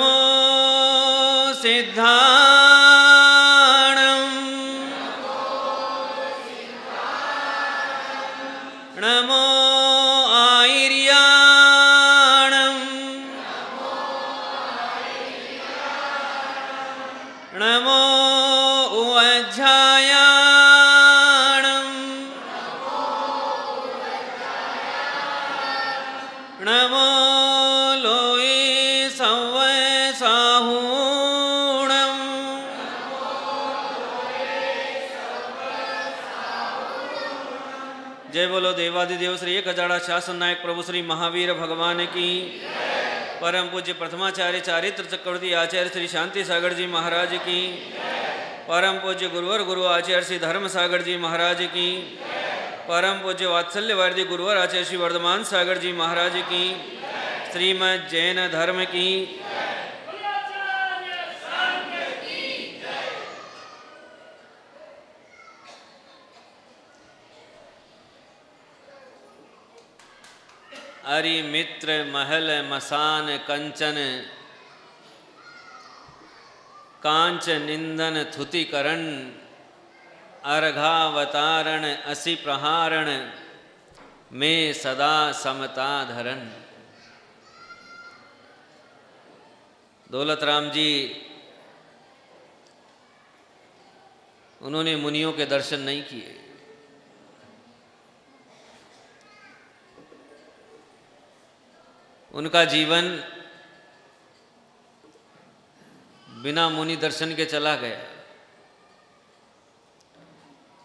नमो सिद्धाणं नमो आयर्याणं नमो उवज्झायाणं नमो लोये संवसाहूणं जय बोलो देवादिदेव श्री एक हजारा शासन नायक प्रभु श्री महावीर भगवान की। परम पूज्य प्रथमाचार्य चारित्र चक्रवर्ती आचार्य श्री शांति सागर जी महाराज की। परम पूज्य गुरुवर गुरु आचार्य श्री धर्म सागर जी महाराज की। परम पूज्य वात्सल्यवादी गुरुवर आचार्य श्री वर्धमान सागर जी महाराज की। श्रीमद् जैन धर्म की। अरि मित्र महल मसान कंचन कांच निंदन थुतिकरण अर्घावतारण असि प्रहारण में सदा समता धरण। दौलत राम जी उन्होंने मुनियों के दर्शन नहीं किए। उनका जीवन बिना मुनि दर्शन के चला गया,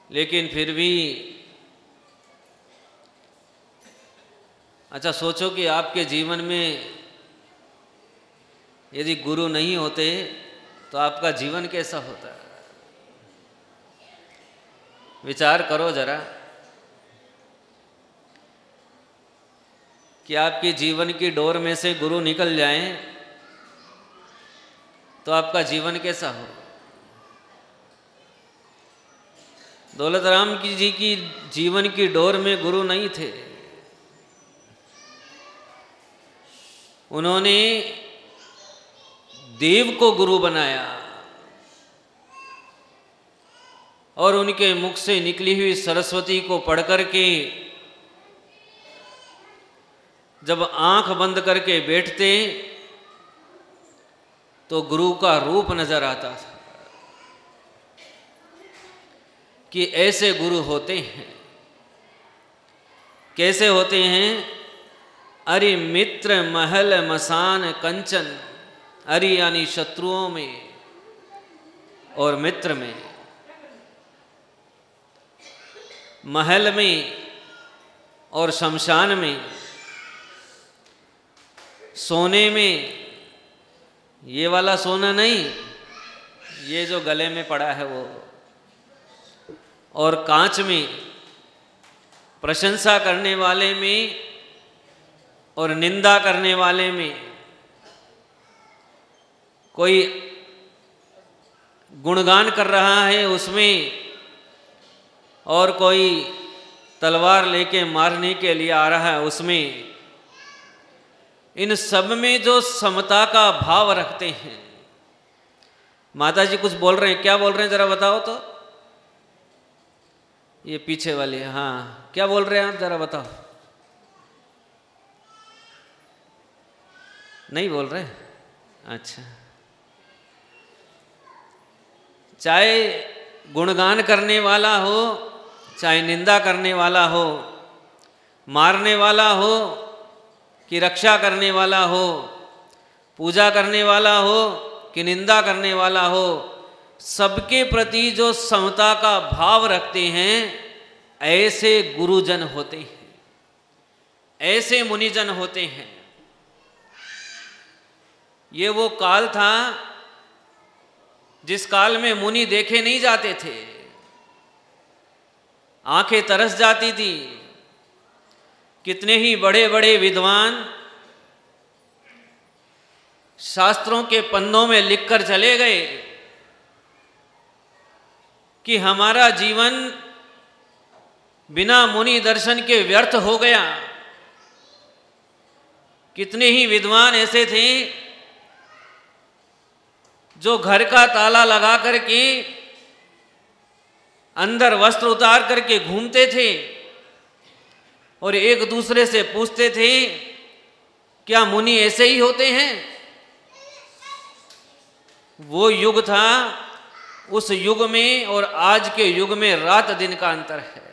लेकिन फिर भी अच्छा सोचो कि आपके जीवन में यदि गुरु नहीं होते तो आपका जीवन कैसा होता। विचार करो जरा कि आपके जीवन की डोर में से गुरु निकल जाएं तो आपका जीवन कैसा हो। दौलत राम जी की जीवन की डोर में गुरु नहीं थे। उन्होंने देव को गुरु बनाया और उनके मुख से निकली हुई सरस्वती को पढ़ करके जब आंख बंद करके बैठते तो गुरु का रूप नजर आता था कि ऐसे गुरु होते हैं। कैसे होते हैं? अरि मित्र महल मसान कंचन। अरि यानी शत्रुओं में और मित्र में, महल में और शमशान में, सोने में, ये वाला सोना नहीं, ये जो गले में पड़ा है वो, और कांच में, प्रशंसा करने वाले में और निंदा करने वाले में। कोई गुणगान कर रहा है उसमें और कोई तलवार लेके मारने के लिए आ रहा है उसमें। इन सब में जो समता का भाव रखते हैं। माता जी कुछ बोल रहे हैं, क्या बोल रहे हैं जरा बताओ तो। ये पीछे वाले, हाँ क्या बोल रहे हैं आप जरा बताओ। नहीं बोल रहे? अच्छा, चाहे गुणगान करने वाला हो, चाहे निंदा करने वाला हो, मारने वाला हो कि रक्षा करने वाला हो, पूजा करने वाला हो कि निंदा करने वाला हो, सबके प्रति जो समता का भाव रखते हैं, ऐसे गुरुजन होते हैं, ऐसे मुनिजन होते हैं। ये वो काल था जिस काल में मुनि देखे नहीं जाते थे, आंखें तरस जाती थी। कितने ही बड़े बड़े विद्वान शास्त्रों के पन्नों में लिखकर चले गए कि हमारा जीवन बिना मुनि दर्शन के व्यर्थ हो गया। कितने ही विद्वान ऐसे थे जो घर का ताला लगा करके अंदर वस्त्र उतार करके घूमते थे और एक दूसरे से पूछते थे क्या मुनि ऐसे ही होते हैं? वो युग था। उस युग में और आज के युग में रात दिन का अंतर है।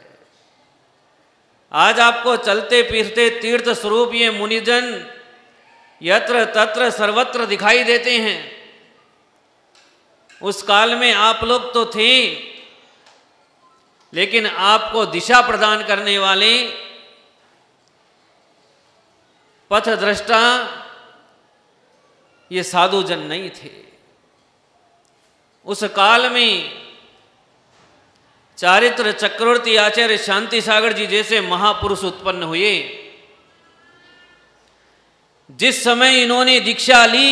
आज आपको चलते फिरते तीर्थ स्वरूप ये मुनिजन यत्र तत्र सर्वत्र दिखाई देते हैं। उस काल में आप लोग तो थे, लेकिन आपको दिशा प्रदान करने वाले पथ दृष्टा ये साधु जन नहीं थे। उस काल में चारित्र चक्रवर्ती आचार्य शांति सागर जी जैसे महापुरुष उत्पन्न हुए। जिस समय इन्होंने दीक्षा ली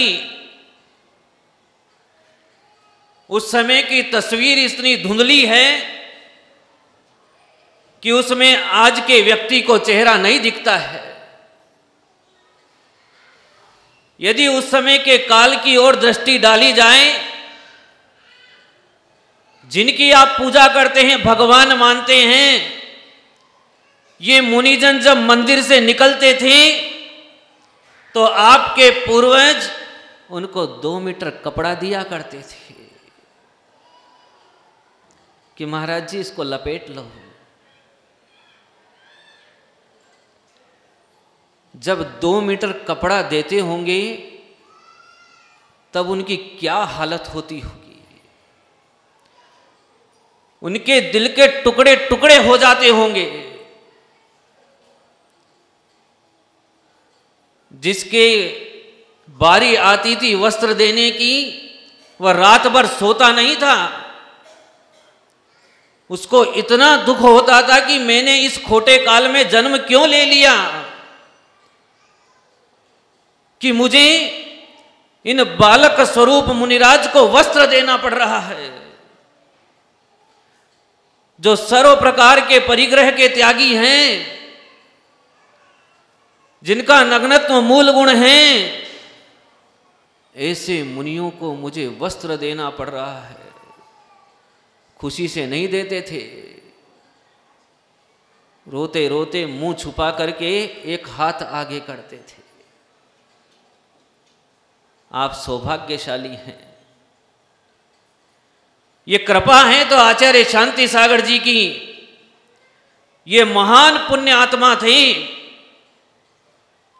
उस समय की तस्वीर इतनी धुंधली है कि उसमें आज के व्यक्ति को चेहरा नहीं दिखता है। यदि उस समय के काल की ओर दृष्टि डाली जाए, जिनकी आप पूजा करते हैं, भगवान मानते हैं, ये मुनिजन जब मंदिर से निकलते थे तो आपके पूर्वज उनको 2 मीटर कपड़ा दिया करते थे कि महाराज जी इसको लपेट लो। जब 2 मीटर कपड़ा देते होंगे तब उनकी क्या हालत होती होगी। उनके दिल के टुकड़े टुकड़े हो जाते होंगे। जिसके बारी आती थी वस्त्र देने की, वह रात भर सोता नहीं था। उसको इतना दुख होता था कि मैंने इस खोटे काल में जन्म क्यों ले लिया कि मुझे इन बालक स्वरूप मुनिराज को वस्त्र देना पड़ रहा है। जो सर्व प्रकार के परिग्रह के त्यागी हैं, जिनका नग्नत्व मूल गुण है, ऐसे मुनियों को मुझे वस्त्र देना पड़ रहा है। खुशी से नहीं देते थे। रोते रोते मुंह छुपा करके एक हाथ आगे करते थे। आप सौभाग्यशाली हैं। ये कृपा है तो आचार्य शांति सागर जी की। ये महान पुण्य आत्मा थे।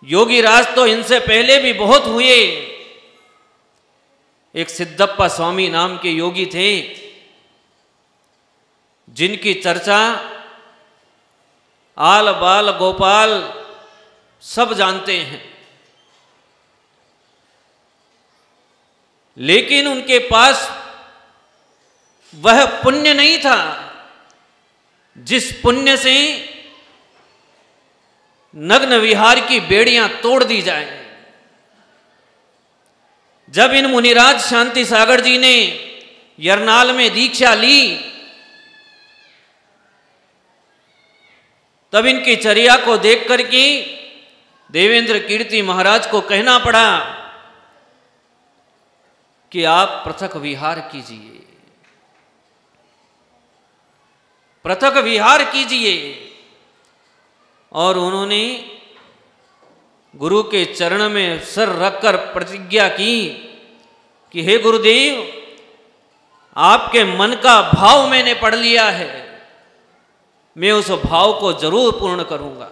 योगी राज तो इनसे पहले भी बहुत हुए। एक सिद्धप्पा स्वामी नाम के योगी थे, जिनकी चर्चा आल बाल गोपाल सब जानते हैं। लेकिन उनके पास वह पुण्य नहीं था जिस पुण्य से नग्न विहार की बेड़ियां तोड़ दी जाए। जब इन मुनिराज शांति सागर जी ने यरनाल में दीक्षा ली, तब इनकी चर्या को देख करके देवेंद्र कीर्ति महाराज को कहना पड़ा कि आप पृथक विहार कीजिए, पृथक विहार कीजिए। और उन्होंने गुरु के चरण में सर रखकर प्रतिज्ञा की कि हे गुरुदेव, आपके मन का भाव मैंने पढ़ लिया है, मैं उस भाव को जरूर पूर्ण करूंगा।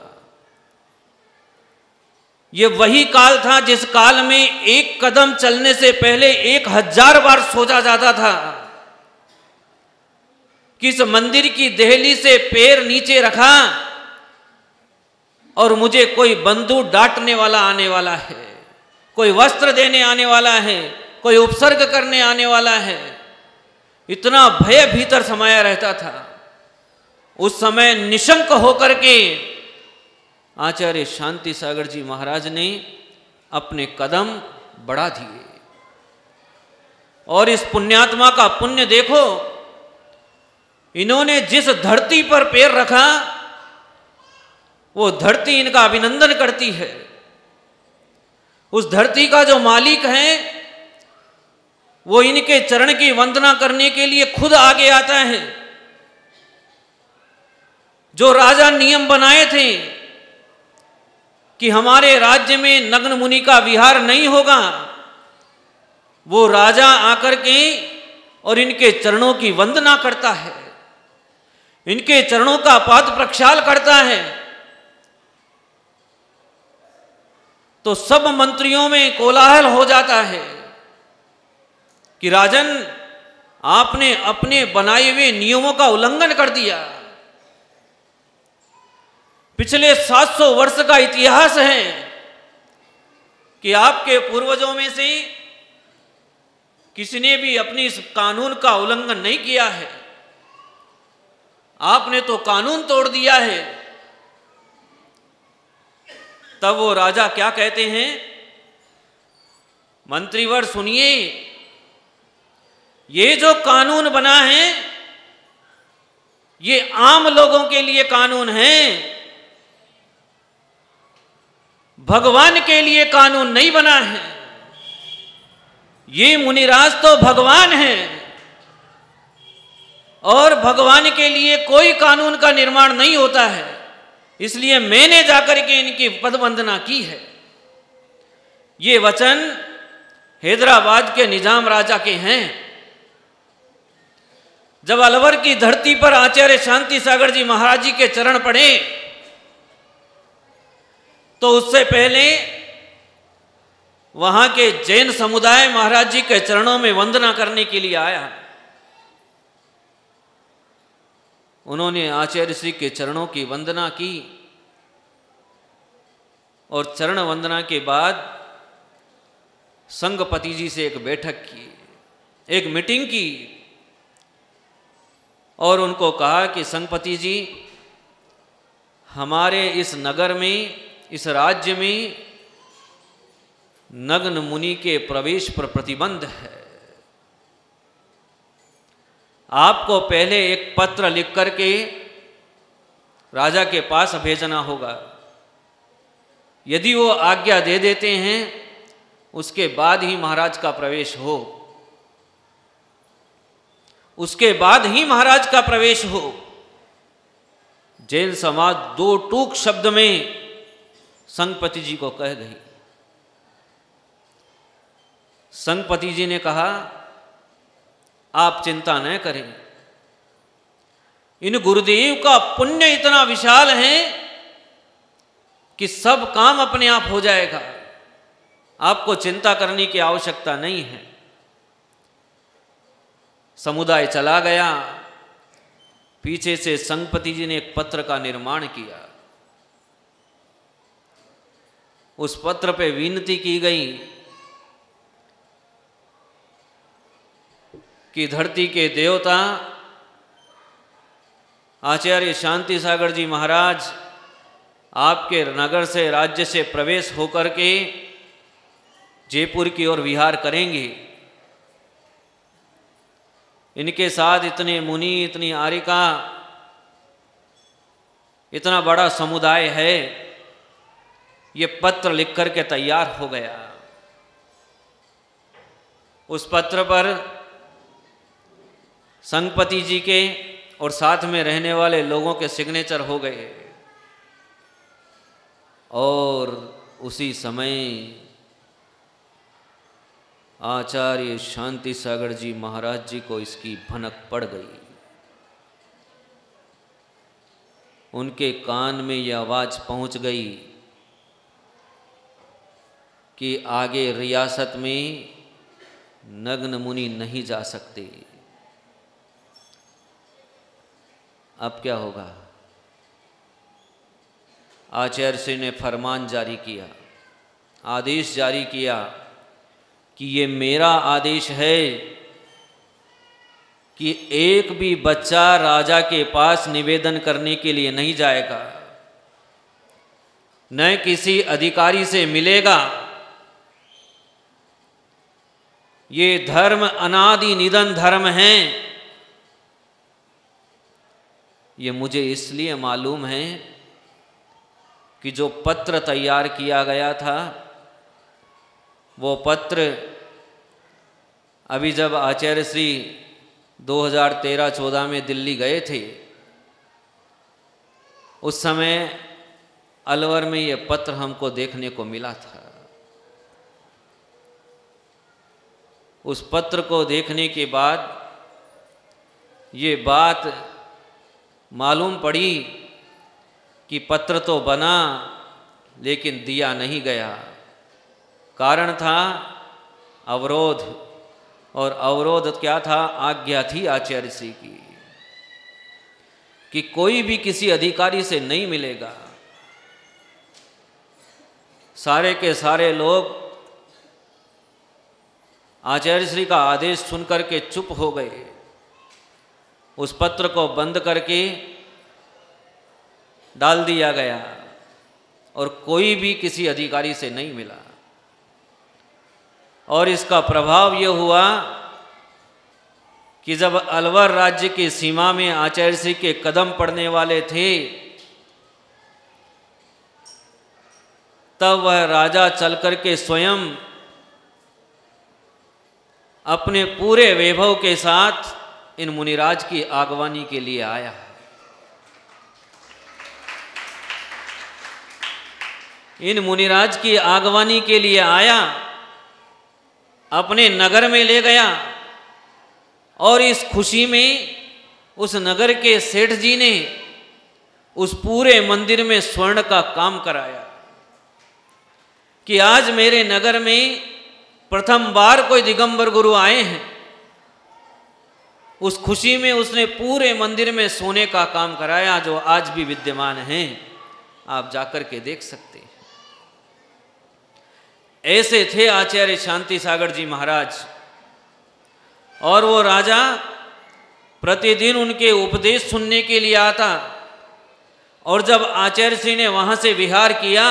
ये वही काल था जिस काल में एक कदम चलने से पहले 1000 बार सोचा जाता था कि इस मंदिर की देहली से पैर नीचे रखा और मुझे कोई बंधु डांटने वाला आने वाला है, कोई वस्त्र देने आने वाला है, कोई उपसर्ग करने आने वाला है। इतना भय भीतर समाया रहता था। उस समय निशंक होकर के आचार्य शांति सागर जी महाराज ने अपने कदम बढ़ा दिए। और इस पुण्यात्मा का पुण्य देखो, इन्होंने जिस धरती पर पैर रखा वो धरती इनका अभिनंदन करती है। उस धरती का जो मालिक है वो इनके चरण की वंदना करने के लिए खुद आगे आता है। जो राजा नियम बनाए थे कि हमारे राज्य में नग्न मुनि का विहार नहीं होगा, वो राजा आकर के और इनके चरणों की वंदना करता है, इनके चरणों का पाद प्रक्षाल करता है। तो सब मंत्रियों में कोलाहल हो जाता है कि राजन, आपने अपने बनाए हुए नियमों का उल्लंघन कर दिया। पिछले 700 वर्ष का इतिहास है कि आपके पूर्वजों में से किसी ने भी अपनी इस कानून का उल्लंघन नहीं किया है। आपने तो कानून तोड़ दिया है। तब वो राजा क्या कहते हैं, मंत्रीवर सुनिए, ये जो कानून बना है ये आम लोगों के लिए कानून है, भगवान के लिए कानून नहीं बना है। ये मुनिराज तो भगवान है और भगवान के लिए कोई कानून का निर्माण नहीं होता है, इसलिए मैंने जाकर के इनकी पदवंदना की है। ये वचन हैदराबाद के निजाम राजा के हैं। जब अलवर की धरती पर आचार्य शांति सागर जी महाराज जी के चरण पड़े तो उससे पहले वहां के जैन समुदाय महाराज जी के चरणों में वंदना करने के लिए आया। उन्होंने आचार्य श्री के चरणों की वंदना की और चरण वंदना के बाद संघपति जी से एक बैठक की, एक मीटिंग की और उनको कहा कि संघपति जी, हमारे इस नगर में, इस राज्य में नग्न मुनि के प्रवेश पर प्रतिबंध है। आपको पहले एक पत्र लिख करके राजा के पास भेजना होगा। यदि वो आज्ञा दे देते हैं उसके बाद ही महाराज का प्रवेश हो, उसके बाद ही महाराज का प्रवेश हो। जैन समाज दो टूक शब्द में संघपति जी को कह गई। संघपति जी ने कहा, आप चिंता न करें, इन गुरुदेव का पुण्य इतना विशाल है कि सब काम अपने आप हो जाएगा, आपको चिंता करने की आवश्यकता नहीं है। समुदाय चला गया। पीछे से संघपति जी ने एक पत्र का निर्माण किया। उस पत्र पे विनती की गई कि धरती के देवता आचार्य शांति सागर जी महाराज आपके नगर से, राज्य से प्रवेश होकर के जयपुर की ओर विहार करेंगे। इनके साथ इतने मुनि, इतनी आरिका, इतना बड़ा समुदाय है। ये पत्र लिख करके तैयार हो गया। उस पत्र पर संघपति जी के और साथ में रहने वाले लोगों के सिग्नेचर हो गए और उसी समय आचार्य शांति सागर जी महाराज जी को इसकी भनक पड़ गई। उनके कान में यह आवाज़ पहुंच गई कि आगे रियासत में नग्न मुनि नहीं जा सकते। अब क्या होगा? आचार्य श्री ने फरमान जारी किया, आदेश जारी किया कि ये मेरा आदेश है कि एक भी बच्चा राजा के पास निवेदन करने के लिए नहीं जाएगा, न किसी अधिकारी से मिलेगा। ये धर्म अनादि निधन धर्म है। ये मुझे इसलिए मालूम है कि जो पत्र तैयार किया गया था वो पत्र अभी जब आचार्य श्री 2013-14 में दिल्ली गए थे, उस समय अलवर में ये पत्र हमको देखने को मिला था। उस पत्र को देखने के बाद ये बात मालूम पड़ी कि पत्र तो बना लेकिन दिया नहीं गया। कारण था अवरोध, और अवरोध क्या था? आज्ञा थी आचार्य श्री की कि कोई भी किसी अधिकारी से नहीं मिलेगा। सारे के सारे लोग आचार्य श्री का आदेश सुनकर के चुप हो गए। उस पत्र को बंद करके डाल दिया गया और कोई भी किसी अधिकारी से नहीं मिला। और इसका प्रभाव यह हुआ कि जब अलवर राज्य की सीमा में आचार्य श्री के कदम पड़ने वाले थे, तब वह राजा चलकर के स्वयं अपने पूरे वैभव के साथ इन मुनिराज की आगवानी के लिए आया। इन मुनिराज की आगवानी के लिए आया, अपने नगर में ले गया, और इस खुशी में उस नगर के सेठ जी ने उस पूरे मंदिर में स्वर्ण का काम कराया कि आज मेरे नगर में प्रथम बार कोई दिगंबर गुरु आए हैं। उस खुशी में उसने पूरे मंदिर में सोने का काम कराया, जो आज भी विद्यमान हैं, आप जाकर के देख सकते हैं। ऐसे थे आचार्य शांति सागर जी महाराज। और वो राजा प्रतिदिन उनके उपदेश सुनने के लिए आता, और जब आचार्य श्री ने वहाँ से विहार किया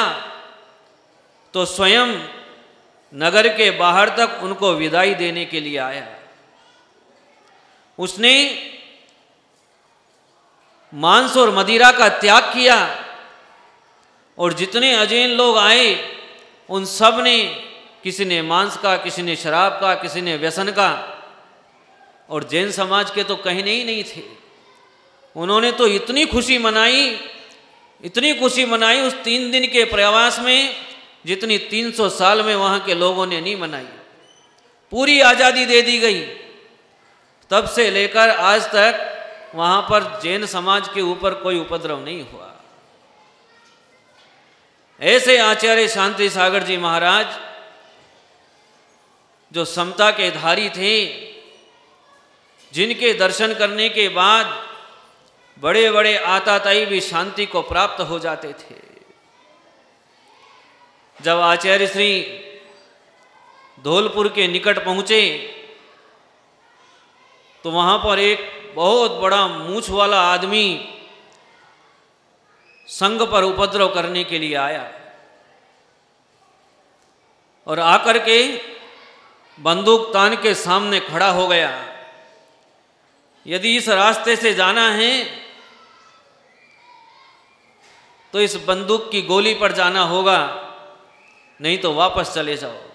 तो स्वयं नगर के बाहर तक उनको विदाई देने के लिए आया। उसने मांस और मदिरा का त्याग किया, और जितने अजैन लोग आए उन सब ने, किसी ने मांस का, किसी ने शराब का, किसी ने व्यसन का, और जैन समाज के तो कहने ही नहीं थे। उन्होंने तो इतनी खुशी मनाई, इतनी खुशी मनाई उस 3 दिन के प्रवास में, जितनी 300 साल में वहाँ के लोगों ने नहीं मनाई। पूरी आज़ादी दे दी गई। तब से लेकर आज तक वहाँ पर जैन समाज के ऊपर कोई उपद्रव नहीं हुआ। ऐसे आचार्य शांति सागर जी महाराज, जो समता के धारी थे, जिनके दर्शन करने के बाद बड़े बड़े आताताई भी शांति को प्राप्त हो जाते थे। जब आचार्य श्री धौलपुर के निकट पहुँचे तो वहाँ पर एक बहुत बड़ा मूछ वाला आदमी संघ पर उपद्रव करने के लिए आया, और आकर के बंदूक तान के सामने खड़ा हो गया। यदि इस रास्ते से जाना है तो इस बंदूक की गोली पर जाना होगा, नहीं तो वापस चले जाओ।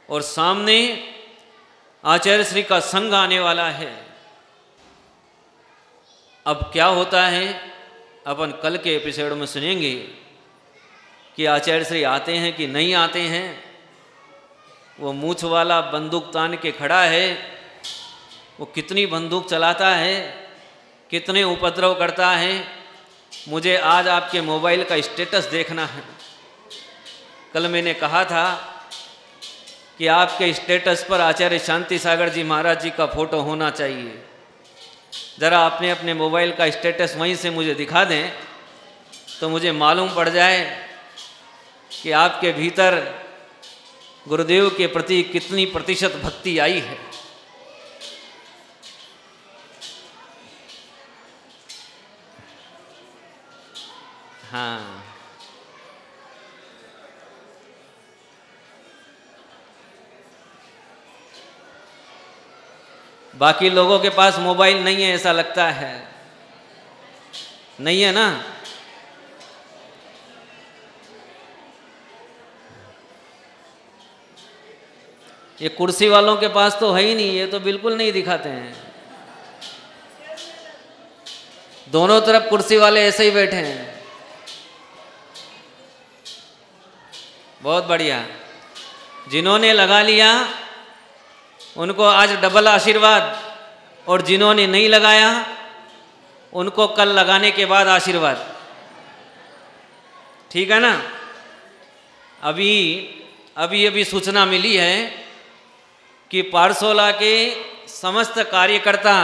और सामने आचार्य श्री का संघ आने वाला है। अब क्या होता है अपन कल के एपिसोड में सुनेंगे कि आचार्य श्री आते हैं कि नहीं आते हैं। वो मूछ वाला बंदूक तान के खड़ा है, वो कितनी बंदूक चलाता है, कितने उपद्रव करता है। मुझे आज आपके मोबाइल का स्टेटस देखना है। कल मैंने कहा था कि आपके स्टेटस पर आचार्य शांति सागर जी महाराज जी का फोटो होना चाहिए। ज़रा आपने अपने मोबाइल का स्टेटस वहीं से मुझे दिखा दें तो मुझे मालूम पड़ जाए कि आपके भीतर गुरुदेव के प्रति कितनी प्रतिशत भक्ति आई है। हाँ, बाकी लोगों के पास मोबाइल नहीं है ऐसा लगता है, नहीं है ना? ये कुर्सी वालों के पास तो है ही नहीं, ये तो बिल्कुल नहीं दिखाते हैं। दोनों तरफ कुर्सी वाले ऐसे ही बैठे हैं। बहुत बढ़िया। जिन्होंने लगा लिया उनको आज डबल आशीर्वाद, और जिन्होंने नहीं लगाया उनको कल लगाने के बाद आशीर्वाद। ठीक है ना। अभी सूचना मिली है कि पारसोला के समस्त कार्यकर्ता